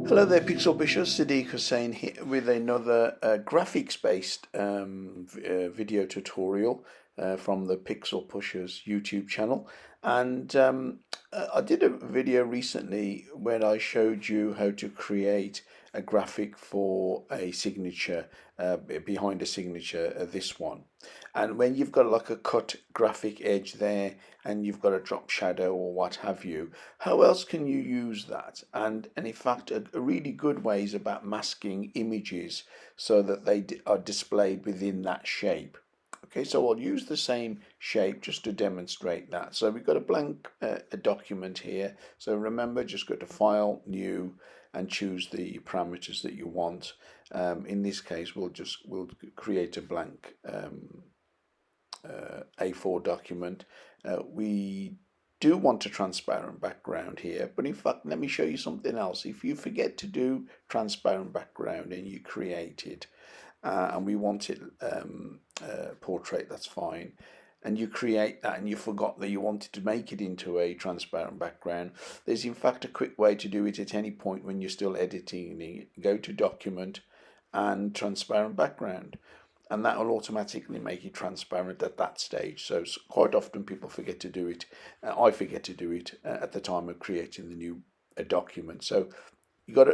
Hello there, Pixel Bishop. Sadiq Hussain here with another graphics-based video tutorial from the Pixel Pushers YouTube channel. And I did a video recently where I showed you how to create a graphic for a signature, behind a signature, this one. And when you've got like a cut graphic edge there and you've got a drop shadow or what have you, how else can you use that? And in fact, a really good way is about masking images so that they are displayed within that shape. Okay, so I'll use the same shape just to demonstrate that. So we've got a blank a document here. So remember, just go to File, New, and choose the parameters that you want. In this case, we'll create a blank A4 document. We do want a transparent background here, but in fact, let me show you something else. If you forget to do transparent background and you create it, and we want it portrait, that's fine, and you create that and you forgot that you wanted to make it into a transparent background, there's in fact a quick way to do it at any point when you're still editing it. Go to Document and Transparent Background, and that will automatically make it transparent at that stage. So quite often people forget to do it. I forget to do it at the time of creating the new document. So you got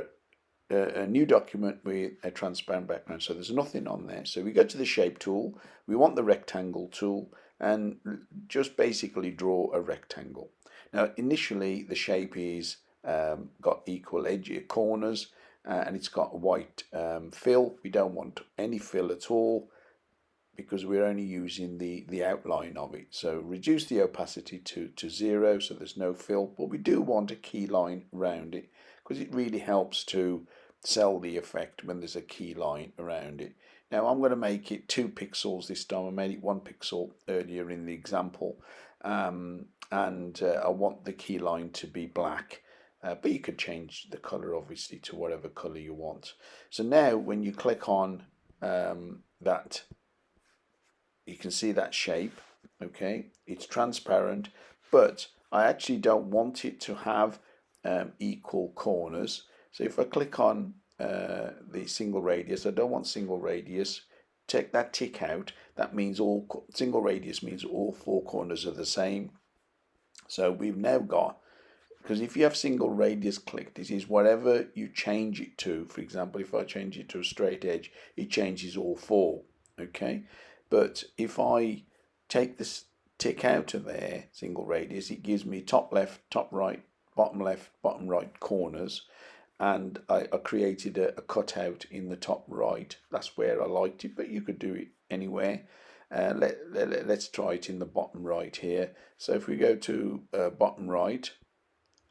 a new document with a transparent background, so there's nothing on there. So we go to the shape tool, we want the rectangle tool, and just basically draw a rectangle. Now initially the shape is got equal edge corners, and it's got a white fill. We don't want any fill at all because we're only using the outline of it. So reduce the opacity to 0 so there's no fill, but we do want a key line around it because it really helps to sell the effect when there's a key line around it. Now I'm going to make it 2 pixels this time. I made it 1 pixel earlier in the example, and I want the key line to be black. But you could change the color obviously to whatever color you want. So now when you click on that, you can see that shape. Okay, it's transparent, but I actually don't want it to have equal corners. So if I click on the single radius, I don't want single radius. Take that tick out. That means all single radius means all 4 corners are the same. So we've now got, because if you have single radius clicked, it is whatever you change it to. For example, if I change it to a straight edge, it changes all 4. Okay, but if I take this tick out of there, single radius, it gives me top left, top right, bottom left, bottom right corners, and I created a cutout in the top right. That's where I liked it, but you could do it anywhere. Let's try it in the bottom right here. So if we go to bottom right,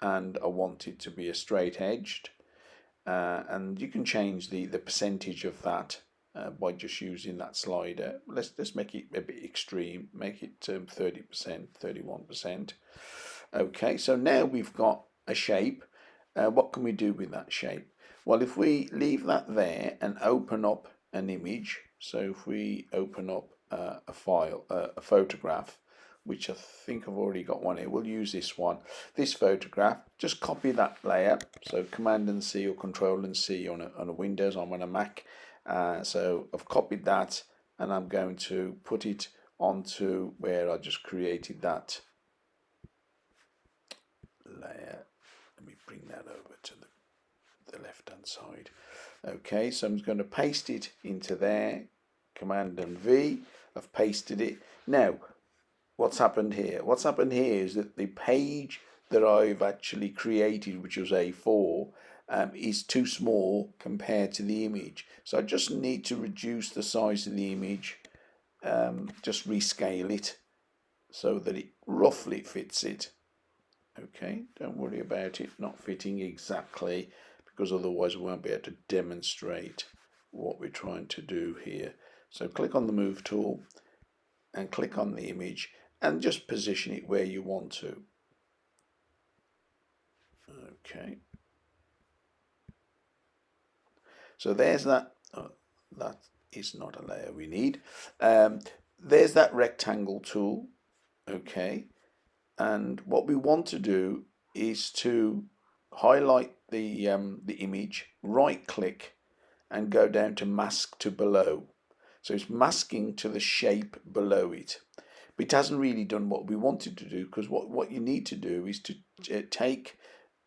and I want it to be a straight edged, and you can change the percentage of that by just using that slider. Let's make it a bit extreme, make it 30%, 31%. Okay, so now we've got a shape. What can we do with that shape? Well, if we leave that there and open up an image, so if we open up a file, a photograph, which I think I've already got one here. We'll use this one. This photograph, just copy that layer. So Command and C or Control and C on a Windows. I'm on a Mac. So I've copied that, and I'm going to put it onto where I just created that layer. Let me bring that over to the left hand side. Okay, so I'm going to paste it into there. Command and V. I've pasted it. Now, what's happened here? What's happened here is that the page that I've actually created, which was A4, is too small compared to the image. So I just need to reduce the size of the image, just rescale it so that it roughly fits it. Okay, don't worry about it not fitting exactly, because otherwise we won't be able to demonstrate what we're trying to do here. So click on the Move tool and click on the image and just position it where you want to. Okay. So there's that. Oh, that is not a layer we need. There's that rectangle tool. Okay. And what we want to do is to highlight the image, right click, and go down to mask to below. So it's masking to the shape below it. But it hasn't really done what we wanted to do, because what you need to do is to take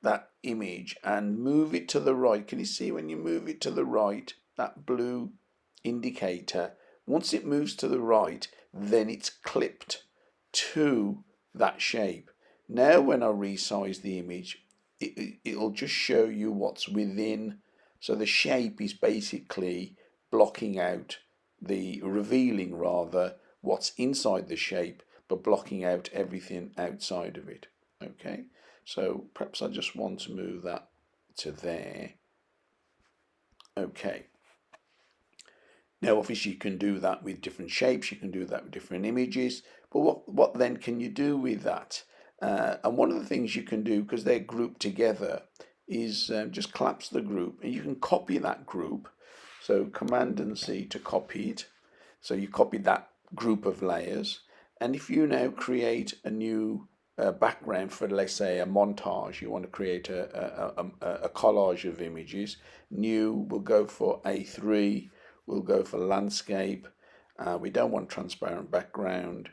that image and move it to the right. Can you see when you move it to the right, that blue indicator, once it moves to the right, then it's clipped to that shape. Now when I resize the image, it'll just show you what's within. So the shape is basically blocking out revealing rather what's inside the shape, but blocking out everything outside of it. Okay, so perhaps I just want to move that to there. Okay. Now, obviously, you can do that with different shapes. You can do that with different images. But what then can you do with that? And one of the things you can do, because they're grouped together, is just collapse the group, and you can copy that group. So Command and C to copy it. So you copy that group of layers. And if you now create a new background for, let's say, a montage, you want to create a collage of images, new, we'll go for A3. We'll go for landscape. We don't want transparent background,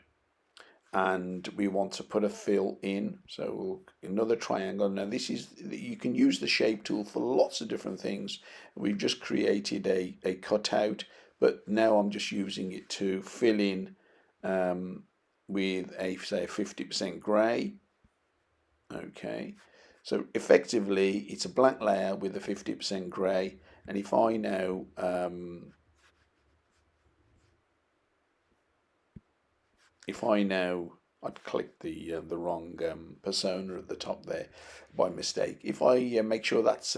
and we want to put a fill in. So another triangle. Now this is, you can use the shape tool for lots of different things. We've just created a cutout, but now I'm just using it to fill in with say a 50% grey. Okay, so effectively it's a blank layer with a 50% grey, and if I now I'd clicked the wrong persona at the top there by mistake. If I make sure that's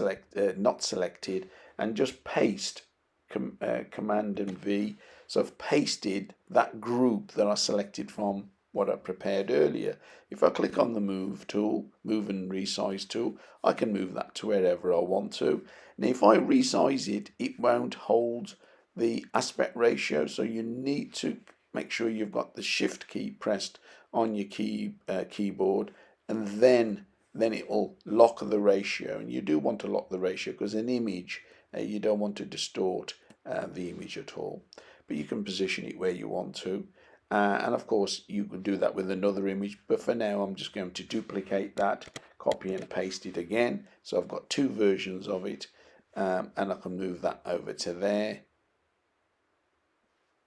not selected, and just paste Command and V, so I've pasted that group that I selected from what I prepared earlier. If I click on the move tool, move and resize tool, I can move that to wherever I want to. And if I resize it, it won't hold the aspect ratio, so you need to make sure you've got the shift key pressed on your keyboard, and then it will lock the ratio. And you do want to lock the ratio, because an image, you don't want to distort the image at all, but you can position it where you want to. And of course you can do that with another image, but for now I'm just going to duplicate that, copy and paste it again, so I've got two versions of it, and I can move that over to there.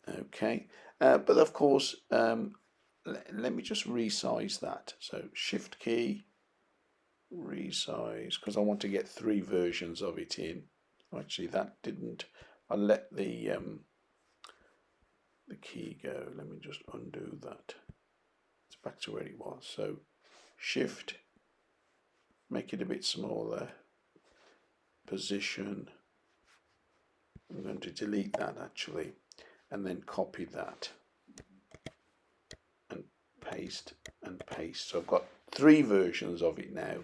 Okay, but of course let me just resize that. So shift key, resize, because I want to get three versions of it in. Actually that didn't, I let the key go. Let me just undo that. It's back to where it was. So shift, make it a bit smaller, position, I'm going to delete that actually, and then copy that and paste and paste. So I've got three versions of it now,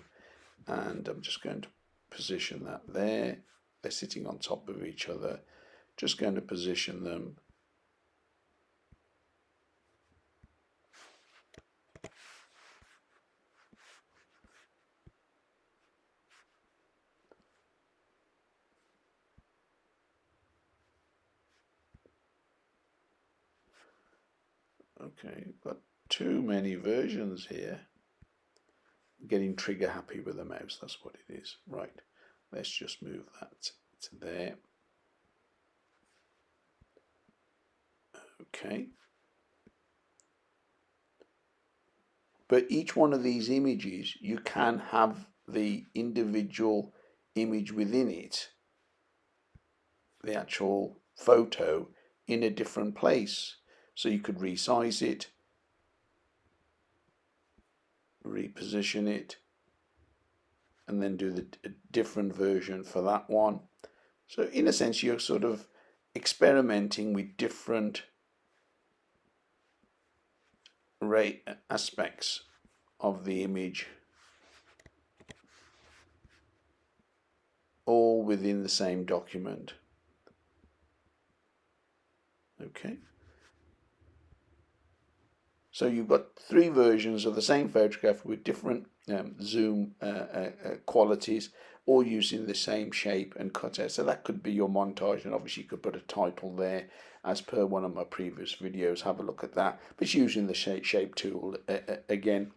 and I'm just going to position that there. They're sitting on top of each other. Just going to position them. Okay, got too many versions here. Getting trigger happy with the mouse, that's what it is. Right, let's just move that to there. Okay, but each one of these images, you can have the individual image within it, the actual photo, in a different place. So you could resize it, reposition it, and then do the different version for that one. So in a sense, you're sort of experimenting with different aspects of the image, all within the same document. Okay. So you've got three versions of the same photograph with different zoom qualities, all using the same shape and cutout. So that could be your montage, and obviously you could put a title there as per one of my previous videos. Have a look at that. But it's using the shape tool again.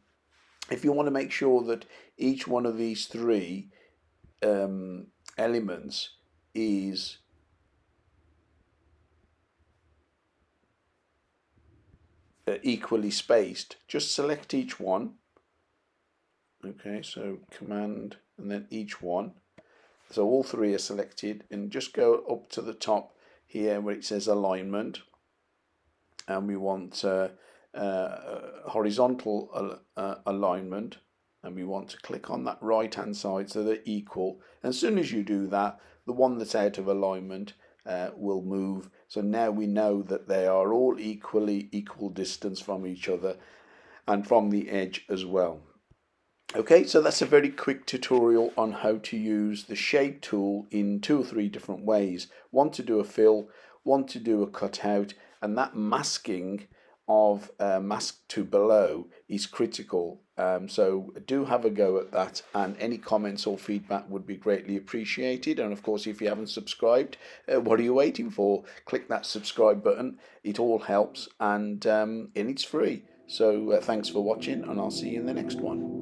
If you want to make sure that each one of these three elements is equally spaced, just select each one. Okay, so command and then each one. So all three are selected, and just go up to the top here where it says alignment, and we want horizontal alignment, and we want to click on that right hand side so they're equal. And as soon as you do that, the one that's out of alignment will move. So now we know that they are all equal distance from each other and from the edge as well. Okay, so that's a very quick tutorial on how to use the shape tool in 2 or 3 different ways. One to do a fill, one to do a cutout, and that masking of mask to below is critical. So do have a go at that, and any comments or feedback would be greatly appreciated. And of course, if you haven't subscribed, what are you waiting for? Click that subscribe button. It all helps, and it's free. So thanks for watching, and I'll see you in the next one.